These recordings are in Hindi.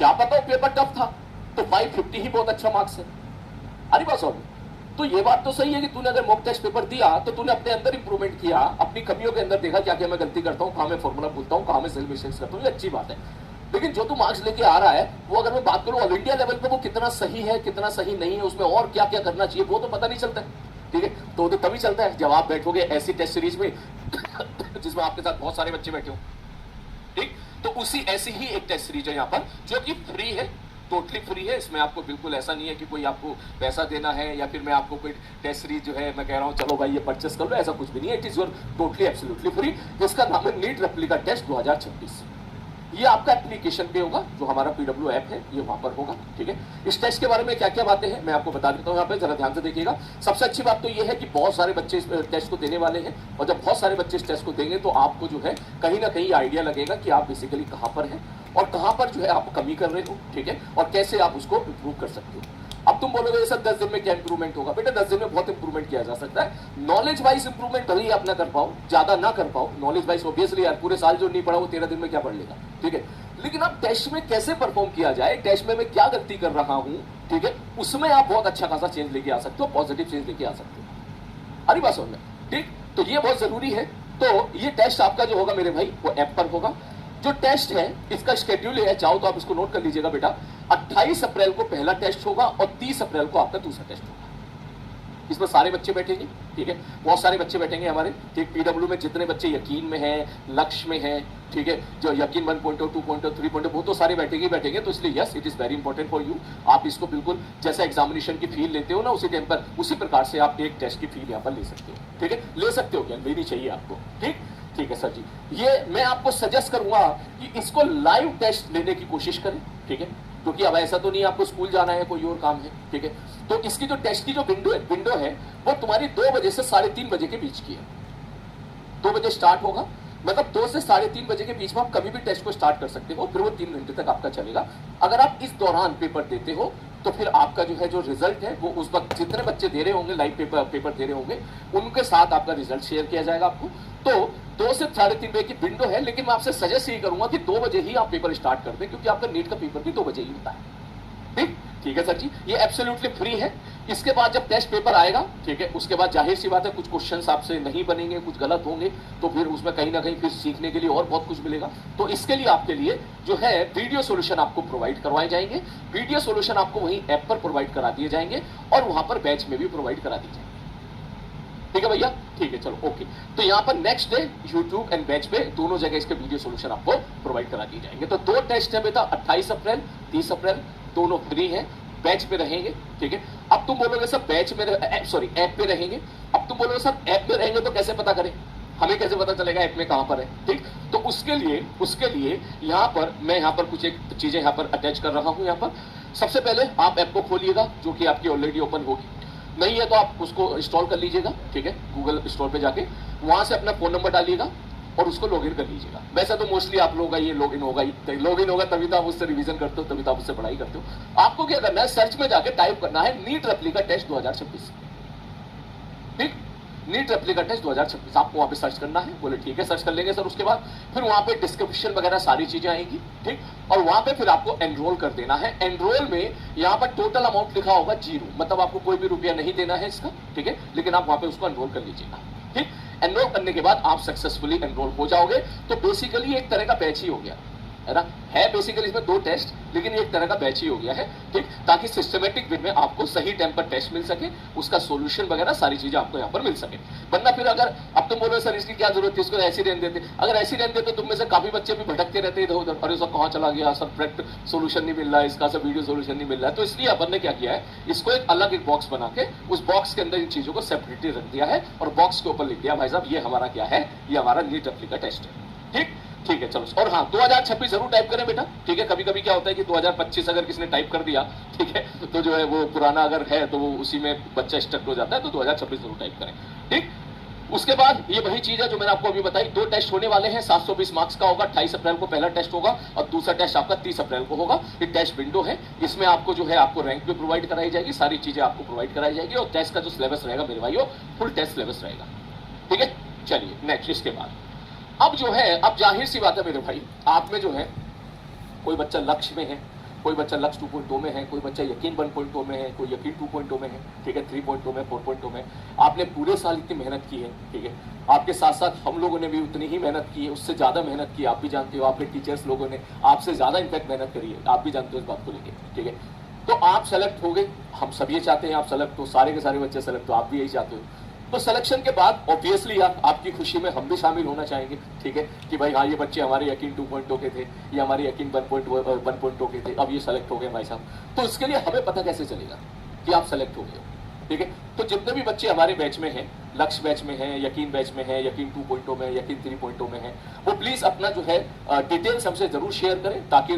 क्या पता वो पेपर टफ था, तो 550 ही बहुत अच्छा मार्क्स है। अरे बात समझ। तो ये बात तो सही है कि तूने अगर मॉक टेस्ट पेपर दिया तो तूने अपने अंदर इंप्रूवमेंट किया, अपनी कमियों के अंदर देखा क्या क्या मैं गलती करता हूँ, कहाँ मैं फॉर्मूला भूलता हूँ, कहाँ मैं सेल्फ मिस्टेक्स करता हूँ, ये अच्छी बात है। लेकिन जो तू मार्क्स लेके आ रहा है वो अगर मैं बात करूं ऑल इंडिया लेवल पे वो कितना सही है कितना सही नहीं है, उसमें और क्या क्या करना चाहिए वो तो पता नहीं चलता है। ठीक है, तो तभी चलता है जब आप बैठोगे ऐसी टेस्ट सीरीज में जिसमें आपके साथ बहुत सारे बच्चे बैठे हो। ठीक, तो उसी ऐसी ही एक टेस्ट सीरीज है यहाँ पर जो कि फ्री है, टोटली फ्री है। इसमें आपको बिल्कुल ऐसा नहीं है कि कोई आपको पैसा देना है या फिर मैं आपको कोई टेस्ट सीरीज जो है मैं कह रहा हूं चलो भाई ये परचेस कर लो, ऐसा कुछ भी नहीं है। It is your totally absolutely free, जिसका नाम है नीट रेप्लिका टेस्ट 2026। ये आपका एप्लीकेशन पे होगा, जो हमारा पीडब्ल्यू ऐप है ये वहां पर होगा। ठीक है, इस टेस्ट के बारे में क्या क्या बातें हैं मैं आपको बता देता हूं, यहाँ पे जरा ध्यान से देखिएगा। सबसे अच्छी बात तो ये है कि बहुत सारे बच्चे इस टेस्ट को देने वाले हैं, और जब बहुत सारे बच्चे इस टेस्ट को देंगे तो आपको जो है कहीं ना कहीं आइडिया लगेगा कि आप बेसिकली कहां पर हैं और कहां पर जो है आप कमी कर रहे हो। ठीक है, और कैसे आप उसको इंप्रूव कर सकते हो। अब तुम बोलोगे सर 10 दिन में क्या इंप्रूवमेंट होगा? बेटा 10 दिन में बहुत इंप्रूवमेंट किया जा सकता है। नॉलेज वाइज इंप्रूवमेंट भले ही आप ना कर पाओ, ज्यादा ना कर पाओ, नॉलेज वाइज ऑब्वियसली यार पूरे साल जो नहीं पढ़ा वो 13 दिन में क्या पढ़ लेगा। ठीक है, लेकिन आप टेस्ट में कैसे परफॉर्म किया जाए, टेस्ट में मैं क्या गलती कर रहा हूं, ठीक है, उसमें आप बहुत अच्छा खासा चेंज लेके आ सकते हो, पॉजिटिव चेंज लेके आ सकते हो। अरे बात समझ में। ठीक, तो ये बहुत जरूरी है। तो ये टेस्ट आपका जो होगा मेरे भाई वो ऐप पर होगा। जो टेस्ट है इसका शेड्यूल है, चाहो तो आप इसको नोट कर लीजिएगा बेटा। 28 अप्रैल को पहला टेस्ट होगा और 30 अप्रैल को आपका दूसरा टेस्ट होगा। इसमें सारे बच्चे बैठेंगे। ठीक है, बहुत सारे बच्चे बैठेंगे हमारे। ठीक, पीडब्ल्यू में जितने बच्चे यकीन में हैं, लक्ष्य में हैं, ठीक है, जो यकीन 1.0 2.0 3.0 वो तो सारे बैठेंगे ही बैठेंगे। तो इसलिए yes it is very important for you. आप इसको बिल्कुल जैसा एग्जामिनेशन की फील लेते हो ना उसी टाइम पर, उसी प्रकार से आप एक टेस्ट की फील यहाँ पर ले सकते हो। ठीक है, ले सकते हो क्या, लेनी चाहिए आपको। ठीक, ठीक है सर जी, ये मैं आपको सजेस्ट करूंगा कि इसको लाइव टेस्ट लेने की कोशिश करें। ठीक है, क्योंकि अब ऐसा तो नहीं आपको स्कूल जाना है, कोई और काम है। ठीक है, तो इसकी जो टेस्ट की जो विंडो है वो तुम्हारी 2 बजे से 3:30 बजे के बीच की है। 2 बजे स्टार्ट होगा, मतलब 2 से 3:30 बजे के बीच में आप कभी भी टेस्ट को स्टार्ट कर सकते हो, फिर वो 3 घंटे तक आपका चलेगा। अगर आप इस दौरान पेपर देते हो तो फिर आपका जो है जो रिजल्ट है वो उस वक्त जितने बच्चे दे रहे होंगे लाइव पेपर दे रहे होंगे उनके साथ आपका रिजल्ट शेयर किया जाएगा आपको। तो 2 से 3:30 बजे की विंडो है, लेकिन मैं आपसे सजेस्ट यही करूंगा कि 2 बजे ही आप पेपर स्टार्ट कर दें, क्योंकि आपका नीट का पेपर भी 2 बजे ही होता है। ठीक, ठीक है सर जी, ये एब्सोल्युटली फ्री है। इसके बाद जब टेस्ट पेपर आएगा, ठीक है, उसके बाद जाहिर सी बात है कुछ क्वेश्चंस आपसे नहीं बनेंगे, कुछ गलत होंगे, तो फिर उसमें कहीं ना कहीं फिर सीखने के लिए और बहुत कुछ मिलेगा। तो इसके लिए आपके लिए जो है वीडियो सॉल्यूशन आपको प्रोवाइड करवाए जाएंगे। वीडियो सॉल्यूशन आपको वहीं ऐप पर प्रोवाइड करा दिए जाएंगे और वहां पर बैच में भी प्रोवाइड करा दिए जाएंगे। ठीक है भैया, ठीक है, चलो ओके। तो यहाँ पर next day YouTube and batch पे दोनों जगह इसके वीडियो सॉल्यूशन आपको प्रोवाइड करा दिए जाएंगे। तो 2 टेस्ट है बेटा, 28 अप्रैल 30 अप्रैल, दोनों फ्री है, बैच पे रहेंगे। ठीक है, अब तुम बोलोगे सर बैच में ऐप पे रहेंगे। अब तुम बोलोगे सर ऐप में रहेंगे तो कैसे पता करें, हमें कैसे पता चलेगा ऐप में कहां पर है। ठीक, तो उसके लिए यहाँ पर मैं यहाँ पर कुछ एक चीजें यहाँ पर अटैच कर रहा हूं। यहाँ पर सबसे पहले आप ऐप को खोलिएगा, जो कि आपकी ऑलरेडी ओपन होगी, नहीं है तो आप उसको इंस्टॉल कर लीजिएगा। ठीक है, गूगल स्टोर पे जाके वहां से अपना फोन नंबर डालिएगा और उसको लॉगिन कर लीजिएगा। वैसे तो मोस्टली आप लोगों का ये लॉगिन होगा तभी तो आप उससे रिवीजन करते हो, तभी तो आप उससे पढ़ाई करते हो। आपको क्या करना है, सर्च में जाके टाइप करना है नीट रेप्लिका टेस्ट 2026। ठीक, नीट रेप्लिका टेस्ट 2026 आपको वहां पे सर्च करना है। बोले ठीक है, सर्च कर लेंगे सर। उसके बाद फिर वहां पे डिस्क्रिप्शन वगैरह सारी चीजें आएंगी। ठीक, और वहां पे फिर आपको एनरोल कर देना है। एनरोल में यहाँ पर टोटल अमाउंट लिखा होगा 0, मतलब आपको कोई भी रुपया नहीं देना है इसका। ठीक है, लेकिन आप वहां पे उसको एनरोल कर लीजिएगा। ठीक, एनरोल करने के बाद आप सक्सेसफुली एनरोल हो जाओगे। तो बेसिकली एक तरह का बैच ही हो गया है ना, है बेसिकली इसमें 2 टेस्ट, लेकिन एक तरह का बैच ही हो गया है। ठीक, ताकि सिस्टमेटिक वे में आपको सही टाइम पर टेस्ट मिल सके, उसका सॉल्यूशन वगैरह सारी चीजें आपको यहाँ पर मिल सके। वरना फिर अगर अब तुम बोलो सर इसकी क्या जरूरत है, इसको ऐसी रहने देते, अगर ऐसी रहने देते तो तुम में से काफी बच्चे भी भटकते रहते इधर उधर, अरे सर कहाँ चला गया सर, करेक्ट सोल्यूशन नहीं मिल रहा है इसका, सर वीडियो सोल्यूशन नहीं मिल रहा है। तो इसलिए अपन ने क्या किया है, इसको एक अलग एक बॉक्स बना के उस बॉक्स के अंदर इन चीजों को सेपरेटली रख दिया है और बॉक्स के ऊपर लिख दिया भाई साहब ये हमारा क्या है, ये हमारा नीट रेप्लिका टेस्ट है। ठीक, ठीक है, चलो। और हाँ, 2026 जरूर टाइप करें बेटा। ठीक है, कभी कभी क्या होता है कि 2025 अगर किसी ने टाइप कर दिया, ठीक है, तो जो है वो पुराना अगर है तो वो उसी में बच्चा स्टक हो जाता है। तो 2026 जरूर टाइप करें। ठीक, उसके बाद ये वही चीज है जो मैंने आपको अभी बताई। 2 टेस्ट होने वाले हैं, 720 मार्क्स का होगा। 28 अप्रैल को पहला टेस्ट होगा और दूसरा टेस्ट आपका 30 अप्रैल को होगा। ये टेस्ट विंडो है, इसमें आपको जो है आपको रैंक भी प्रोवाइड कराई जाएगी, सारी चीजें आपको प्रोवाइड कराई जाएगी और टेस्ट का जो सिलेबस रहेगा मेरे भाइयों, फुल टेस्ट सिलेबस रहेगा। ठीक है, चलिए नेक्स्ट। इसके बाद अब जो है, अब जाहिर सी बात है मेरे भाई, आप में जो है कोई बच्चा लक्ष्य में है, कोई बच्चा लक्ष्य 2.0 में है, कोई बच्चा यकीन 1.0 में है, कोई यकीन 2.0 में है, ठीक है, 3.0 में, 4.0 में। आपने पूरे साल इतनी मेहनत की है, ठीक है, आपके साथ साथ हम लोगों ने भी उतनी ही मेहनत की है, उससे ज्यादा मेहनत की, आप भी जानते हो, आपके टीचर्स लोगों ने आपसे ज्यादा इनफैक्ट मेहनत करी है, आप भी जानते हो इस बात को लेकर, ठीक है। तो आप सेलेक्ट हो गए, हम सब ये चाहते हैं आप सेलेक्ट हो, सारे के सारे बच्चे सेलेक्ट हो, आप भी यही चाहते हो। तो सिलेक्शन के बाद ऑब्वियसली आपकी खुशी में हम भी शामिल होना चाहेंगे, ठीक है, कि भाई हाँ ये बच्चे हमारे यकीन 2.0 के थे, ये हमारे यकीन 1.0 के थे, अब ये सेलेक्ट हो गए भाई साहब। तो इसके लिए हमें पता कैसे चलेगा कि आप सेलेक्ट हो गए, ठीक है। तो जितने भी बच्चे हमारे बैच में हैं, लक्ष्य बैच में हैं, यकीन बैच में हैं, यकीन 2.0 में, यकीन 3.0 में है, वो प्लीज अपना जो है डिटेल्स हमसे जरूर शेयर करें, ताकि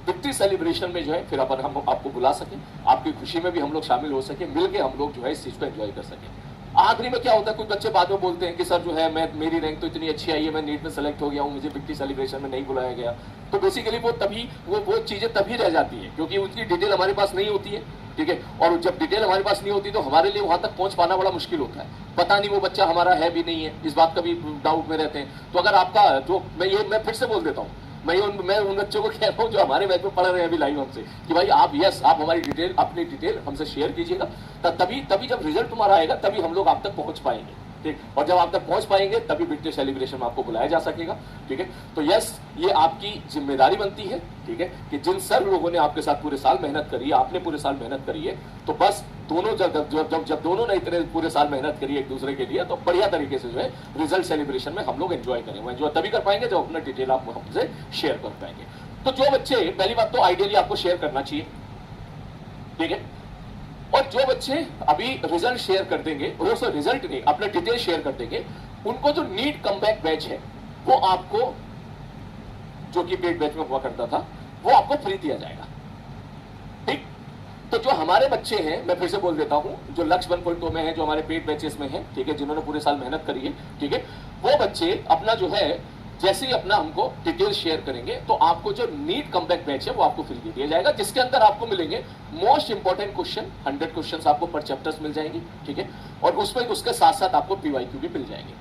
विक्ट्री सेलिब्रेशन में जो है फिर अपन हम आपको बुला सकें, आपकी खुशी में भी हम लोग शामिल हो सके, मिलकर हम लोग जो है इस चीज को एंजॉय कर सकें। आखिरी में क्या होता है, कुछ बच्चे बाद में बोलते हैं कि सर जो है मेरी रैंक तो इतनी अच्छी आई है, मैं नीट में सेलेक्ट हो गया हूँ, मुझे विक्ट्री सेलिब्रेशन में नहीं बुलाया गया। तो बेसिकली वो चीजें तभी रह जाती है क्योंकि उनकी डिटेल हमारे पास नहीं होती है, ठीक है। और जब डिटेल हमारे पास नहीं होती तो हमारे लिए वहां तक पहुंच पाना बड़ा मुश्किल होता है, पता नहीं वो बच्चा हमारा है भी नहीं है, इस बात का भी डाउट में रहते हैं। तो अगर आपका जो मैं फिर से बोल देता हूँ, मैं उन बच्चों को कह रहा हूँ जो हमारे बैच में पढ़ रहे हैं अभी लाइव हमसे, कि भाई आप आप हमारी अपनी डिटेल हमसे शेयर कीजिएगा, तभी जब रिजल्ट तुम्हारा आएगा तभी हम लोग आप तक पहुंच पाएंगे, ठीक। और जब आप तक पहुंच पाएंगे तभी विक्ट्री सेलिब्रेशन में आपको बुलाया जा सकेगा, ठीक है। तो ये आपकी जिम्मेदारी बनती है, ठीक है, कि जिन सर लोगों ने आपके साथ पूरे साल मेहनत करी है, आपने पूरे साल मेहनत करी है, तो बस दोनों जब दोनों ने इतने पूरे साल मेहनत करी एक दूसरे के लिए, तो बढ़िया तरीके से जो है रिजल्ट सेलिब्रेशन में हम लोग एंजॉय करें। वो एंजॉय तभी कर पाएंगे जब अपना डिटेल आप हमसे शेयर कर पाएंगे। तो जो बच्चे, पहली बात तो आइडियली आपको शेयर करना चाहिए, ठीक है। और जो बच्चे अभी रिजल्ट शेयर कर देंगे, वो रिजल्ट नहीं अपना डिटेल शेयर कर देंगे, उनको जो नीट कमबैक बैच है वो आपको, जो कि पेड बैच में हुआ करता था, वो आपको फ्री दिया जाएगा, ठीक। तो जो हमारे बच्चे हैं, मैं फिर से बोल देता हूं, जो लक्ष्य 1.0 में है, जो हमारे पेड बैचेस में है, ठीक है, जिन्होंने पूरे साल मेहनत करी है, ठीक है, वो बच्चे अपना जो है जैसे ही अपना हमको डिटेल शेयर करेंगे तो आपको जो नीट कमबैक बैच है वो आपको फ्री दे दिया जाएगा, जिसके अंदर आपको मिलेंगे मोस्ट इंपॉर्टेंट क्वेश्चन, 100 क्वेश्चंस आपको पर चैप्टर्स मिल जाएंगे, ठीक है। और उसमें उसके साथ साथ आपको पीवाईक्यू भी मिल जाएंगे।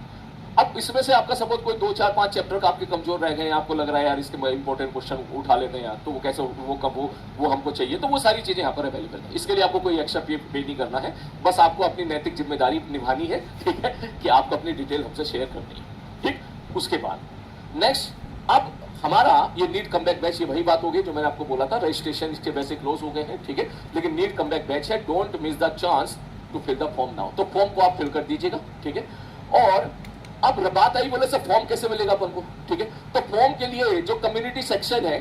अब इसमें से आपका सपोज कोई 2, 4, 5 चैप्टर का आपके कमजोर रह गए, आपको लग रहा है यार इसके इंपॉर्टेंट क्वेश्चन उठा लेते हैं यार, तो वो कैसे वो हमको चाहिए, तो वो सारी चीजें यहाँ पर अवेलेबल है। इसके लिए आपको कोई एक्स्ट्रा पे नहीं करना है, बस आपको अपनी नैतिक जिम्मेदारी निभानी है, ठीक है, कि आपको अपनी डिटेल हमसे शेयर करनी है, ठीक। उसके बाद नेक्स्ट, अब हमारा ये नीट कमबैक बैच, ये वही बात हो गई जो मैंने आपको बोला था, रजिस्ट्रेशन इसके वैसे क्लोज हो गए हैं, ठीक है, लेकिन नीट कमबैक बैच है, don't miss the chance to fill the form now. तो फॉर्म को आप फिल कर दीजिएगा, ठीक है। और अब बात आई बोले सर फॉर्म कैसे मिलेगा अपन को, ठीक है। तो फॉर्म के लिए जो कम्युनिटी सेक्शन है,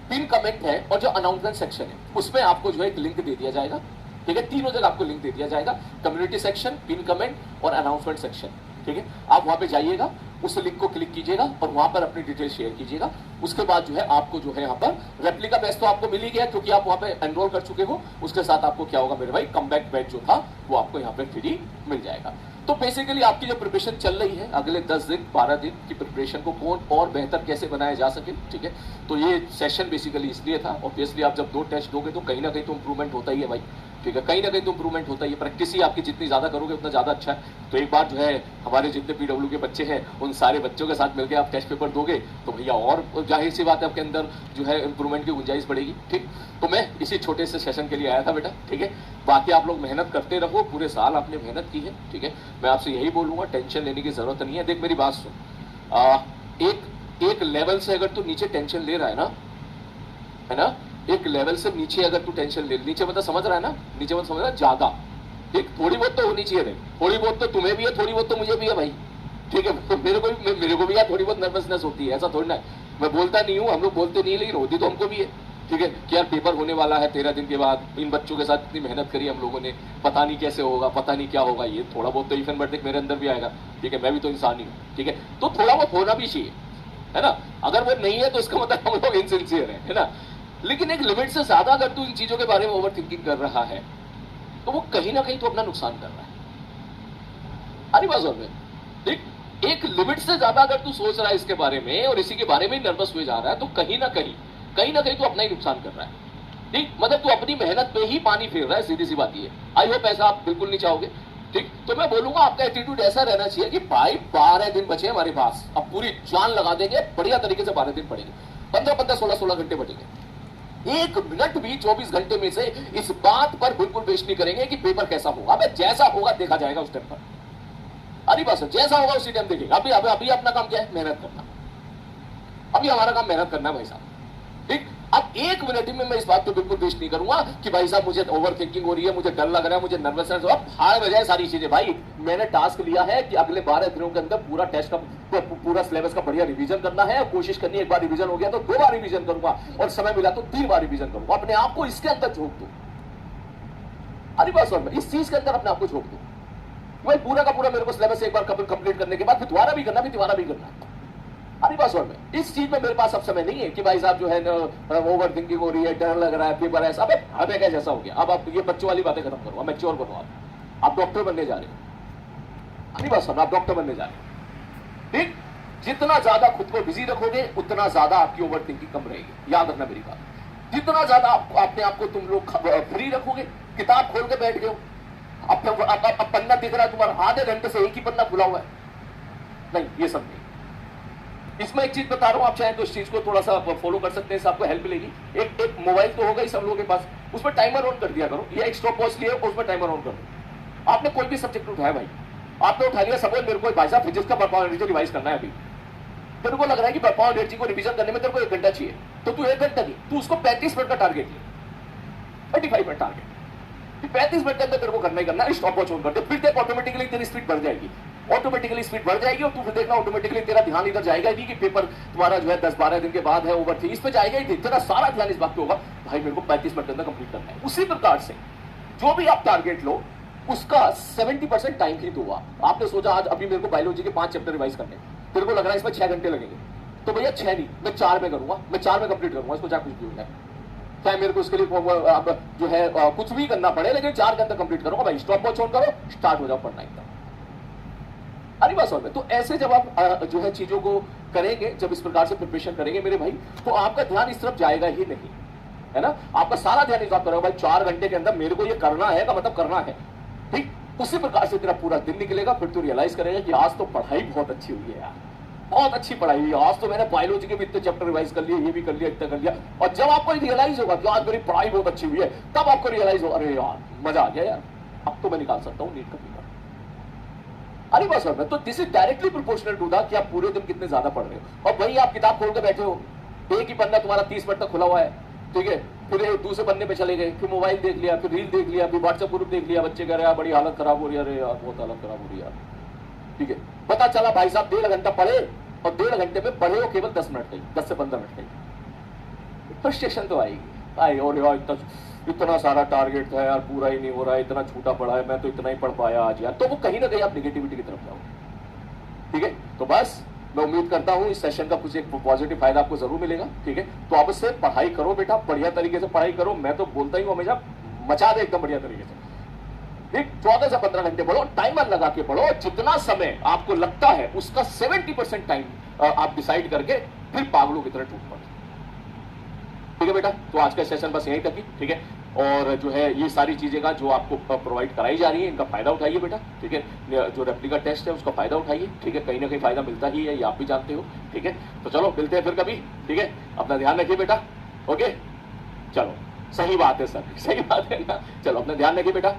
पिन कमेंट है, और जो अनाउंसमेंट सेक्शन है, उसमें आपको जो है एक लिंक दे दिया जाएगा, ठीक है। तीनों जगह आपको लिंक दे दिया जाएगा, कम्युनिटी सेक्शन, पिन कमेंट और अनाउंसमेंट सेक्शन, ठीक है। आप वहां पे जाइएगा, उस लिंक को क्लिक कीजिएगा और वहां पर अपनी डिटेल शेयर कीजिएगा। उसके बाद जो है आपको जो है यहाँ पर रेप्लिका बैच तो आपको मिल ही गया क्योंकि आप वहां पे एनरोल कर चुके हो। उसके साथ आपको क्या होगा मेरे भाई, कमबैक बैच जो था वो आपको यहाँ पे फ्री मिल जाएगा। तो बेसिकली आपकी जो प्रिपरेशन चल रही है अगले 10 दिन 12 दिन की प्रिपरेशन को कौन और बेहतर कैसे बनाया जा सके, ठीक है। तो ये सेशन बेसिकली इसलिए था, ऑब्वियसली आप जब 2 टेस्ट दोगे तो कहीं ना कहीं तो इंप्रूवमेंट होता ही है भाई, ठीक है, कहीं ना कहीं तो इंप्रूवमेंट होता ही है। प्रैक्टिस ही आपकी जितनी ज्यादा करोगे उतना ज्यादा अच्छा है। तो एक बार जो है हमारे जितने पीडब्ल्यू के बच्चे हैं उन सारे बच्चों के साथ मिलकर आप टेस्ट पेपर दोगे तो भैया और जाहिर सी बात है आपके अंदर जो है इंप्रूवमेंट की गुंजाइश बढ़ेगी, ठीक। तो मैं इसी छोटे से सेशन के लिए आया था बेटा, ठीक है। बाकी आप लोग मेहनत करते रहो, पूरे साल आपने मेहनत की है, ठीक है। मैं आपसे यही बोलूंगा, टेंशन लेने की जरूरत नहीं है। देख मेरी बात सुन, एक लेवल से अगर तू नीचे टेंशन ले रहा है ना, एक लेवल से नीचे अगर तू टेंशन ले, नीचे मतलब समझ रहा है ना, नीचे मतलब समझ रहा है ज्यादा, ठीक, थोड़ी बहुत तो होनी चाहिए, थोड़ी बहुत तो तुम्हें भी है, थोड़ी बहुत तो मुझे भी है भाई, ठीक है। तो मेरे को भी यार थोड़ी बहुत नर्वसनेस होती है, ऐसा थोड़ी ना, मैं बोलता नहीं हूँ, हम लोग बोलते नहीं, लेकिन होती तो हमको भी है, ठीक है, कि यार पेपर होने वाला है 13 दिन के बाद, इन बच्चों के साथ इतनी मेहनत करी हम लोगों ने, पता नहीं कैसे होगा, पता नहीं क्या होगा, ये थोड़ा बहुत तो इफन बट मेरे अंदर भी आएगा, ठीक है, मैं भी तो इंसान ही हूँ, ठीक है। तो थोड़ा बहुत होना भी चाहिए, है ना। अगर वो नहीं है तो इसका मतलब हम लोग इनसिंसियर है ना। लेकिन एक लिमिट से ज्यादा अगर तू इन चीजों के बारे में ओवर थिंकिंग कर रहा है तो वो कहीं ना कहीं तो अपना नुकसान कर रहा है, अरे बात में, ठीक। एक लिमिट से ज्यादा अगर तू सोच रहा है इसके बारे में और इसी के बारे में नर्वस हुए जा रहा है तो कहीं ना कहीं तो अपना ही नुकसान कर रहा है, ठीक। मतलब तू अपनी मेहनत पे ही पानी फेर रहा है, सीधी सी बात ये। आई होप ऐसा आप बिल्कुल नहीं चाहोगे, ठीक। तो मैं बोलूंगा आपका एटीट्यूड ऐसा रहना चाहिए कि भाई 12 दिन बचे हमारे पास, अब पूरी जान लगा देंगे, बढ़िया तरीके से 12 दिन पड़ेंगे, 15-15, 16-16 घंटे बचेंगे, एक मिनट भी 24 घंटे में से इस बात पर बिल्कुल वेस्ट नहीं करेंगे कि पेपर कैसा होगा। अबे जैसा होगा देखा जाएगा उस टाइम पर। अरे बस जैसा होगा उसी टाइम देखेंगे। अभी अभी अभी अपना काम क्या है? मेहनत करना। अभी हमारा काम मेहनत करना है भाई साहब, ठीक। अब एक मिनट में मैं इस बात को बिल्कुल वेस्ट नहीं करूंगा कि भाई साहब मुझे ओवर थिंकिंग हो रही है, मुझे डर लग रहा है, मुझे नर्वसनेस हो, भाड़ में जाए सारी चीजें। भाई मैंने टास्क लिया है कि अगले 12 दिनों के अंदर पूरा टेस्ट का पूरा सिलेबस का बढ़िया रिवीजन करना है। कोशिश करनी है एक बार रिवीजन हो गया तो 2 बार रिवीजन करूंगा, और समय मिला तो 3 बार रिवीजन करूंगा। अपने आप को इसके अंदर झोंक दो। अरे बस इस चीज के अंदर अपने आप को झोंक दो। भाई पूरा का पूरा मेरे को सिलेबस एक बार कंप्लीट करने के बाद फिर दोबारा भी करना, फिर दोबारा भी करना। अरे बस में इस चीज में मेरे पास अब समय नहीं है कि भाई साहब जो है ना ओवर थिंकिंग हो रही है, डर लग रहा है, पेपर ऐसा। अबे हमें क्या जैसा हो गया। अब आप ये बच्चों वाली बातें खत्म करो, मैच्योर बनो। आप डॉक्टर बनने जा रहे हो। अरे बस आप डॉक्टर बनने जा रहे हो, ठीक। जितना ज्यादा खुद को बिजी रखोगे उतना ज्यादा आपकी ओवर थिंकिंग कम रहेगी। याद रखना मेरी बात। जितना ज्यादा अपने आप को तुम लोग फ्री रखोगे, किताब खोल के बैठ गए हो, अब पन्ना दिख रहा है तुम्हारा, आधे घंटे से एक ही पन्ना खुला हुआ है, नहीं ये सब नहीं। इसमें एक चीज बता रहा हूं, आप चाहें तो इस चीज को थोड़ा सा फॉलो कर सकते हैं, आपको हेल्प मिलेगी। एक मोबाइल तो होगा ही सब लोगों के पास, उसमें टाइमर ऑन कर दिया करो, या एक स्टॉप वॉच लिए उसमें टाइमर ऑन कर दो। आपने कोई भी सब्जेक्ट उठाया भाई, आपने उठा लिया, सपोज मेरे को भाई साहब फिजिक्स का परफॉर्मेंस एनर्जी रिवाइज करना है। अभी तेरे को लग रहा है कि परफॉर्मेंस एनर्जी को रिवीजन करने में तेरे को 1 घंटा चाहिए, तो तू 1 घंटा नहीं, तू उसको 35 मिनट का टारगेट ले, 35 मिनट टारगेट। 35 मिनट के अंदर तेरे को करना ही करना है। स्टॉप वॉच ऑन कर दे, फिर देख ऑटोमेटिकली तेरी स्पीड बढ़ जाएगी, ऑटोमेटिकली स्पीड बढ़ जाएगी, और तू फिर देखना ऑटोमेटिकली तेरा ध्यान इधर जाएगा नहीं कि पेपर तुम्हारा जो है 10-12 दिन के बाद है, ओवर थी, इस पे जाएगा ही, तेरा सारा ध्यान इस बात पे होगा भाई मेरे को 35 मिनट के अंदर कंप्लीट करना है। उसी प्रकार से जो भी आप टारगेट लो उसका 70% टाइम ही दो। आपने सोचा आज अभी मेरे को बायोलॉजी के 5 चैप्टर रिवाइज करने, तेरे को लग रहा है इसमें 6 घंटे लगेंगे, तो भैया 6 नहीं मैं 4 में करूंगा, मैं 4 में कंप्लीट करूंगा, इसको चाहे कुछ भी हो जाए, चाहे मेरे को इसके लिए जो है कुछ भी करना पड़े, लेकिन 4 के अंदर कंप्लीट करूंगा भाई। स्टॉप वॉच ऑन करो, स्टार्ट हो जाओ पढ़ना एकदम। अरे बस में तो ऐसे जब आप जो है चीजों को करेंगे, जब इस प्रकार से प्रिपरेशन करेंगे मेरे भाई, तो आपका ध्यान इस तरफ जाएगा ही नहीं, है ना। आपका सारा ध्यान इस बात करेगा भाई 4 घंटे के अंदर मेरे को ये करना है, का मतलब करना है, ठीक। उसी प्रकार से तेरा पूरा दिन निकलेगा, फिर तू रियलाइज करेगा कि आज तो पढ़ाई बहुत अच्छी हुई है यार, बहुत अच्छी पढ़ाई हुई है, आज तो मैंने बायोलॉजी के भी इतने चैप्टर रिवाइज कर लिए, ये भी कर लिया, इतना कर लिया। और जब आपको रियलाइज होगा कि आज मेरी पढ़ाई बहुत अच्छी हुई है, तब आपको रियलाइज होगा अरे यार मजा आ गया यार, अब तो मैं निकाल सकता हूँ नीट का पेपर। अरे बस में तो this is directly proportional to that कि आप पूरे दिन कितने ज्यादा पढ़ रहे हो। और वही आप किताब खोल के बैठे हो, एक ही पन्ना तुम्हारा 30 मिनट तक खुला हुआ है, ठीक है, फिर दूसरे पन्ने पे चले गए, फिर मोबाइल देख लिया, फिर रील देख लिया, फिर व्हाट्सएप ग्रुप देख लिया, बच्चे कह रहे हैं बड़ी हालत खराब हो रही है, अरे यार बहुत हालत खराब हो रही है यार, ठीक है। पता चला भाई साहब 1.5 घंटा पढ़े, और 1.5 घंटे में पढ़े हो केवल 10 मिनट, 10 से 15 मिनट का। फ्रस्ट्रेशन तो आएगी, आए और यार इतना सारा टारगेट था यार, पूरा ही नहीं हो रहा है, इतना छूटा पड़ा है, मैं तो इतना ही पढ़ पाया आज यार, तो वो कहीं ना कहीं आप निगेटिविटी की तरफ जाओगे, ठीक है। तो बस मैं उम्मीद करता हूं इस सेशन का कुछ एक पॉजिटिव फायदा आपको जरूर मिलेगा, ठीक है। तो आप इससे पढ़ाई करो बेटा, बढ़िया तरीके से पढ़ाई करो, मैं तो बोलता ही हूं हमेशा मचा दे एकदम बढ़िया तरीके से, ठीक। 14 से 15 घंटे पढ़ो, टाइमर लगा के पढ़ो, जितना समय आपको लगता है उसका 70% टाइम आप डिसाइड करके फिर पागलों की तरह टूट पड़ो, ठीक है बेटा। तो आज का सेशन बस यहीं तक ही, ठीक है। और जो है ये सारी चीजें का जो आपको प्रोवाइड कराई जा रही है, इनका फायदा उठाइए बेटा, ठीक है। जो रेप्लिका टेस्ट है उसका फायदा उठाइए, ठीक है, कहीं ना कहीं फायदा मिलता ही है, ये आप भी जानते हो, ठीक है। तो चलो मिलते हैं फिर कभी, ठीक है। अपना ध्यान रखिए बेटा, ओके। चलो सही बात है सर, सही बात है ना, चलो अपना ध्यान रखिए बेटा।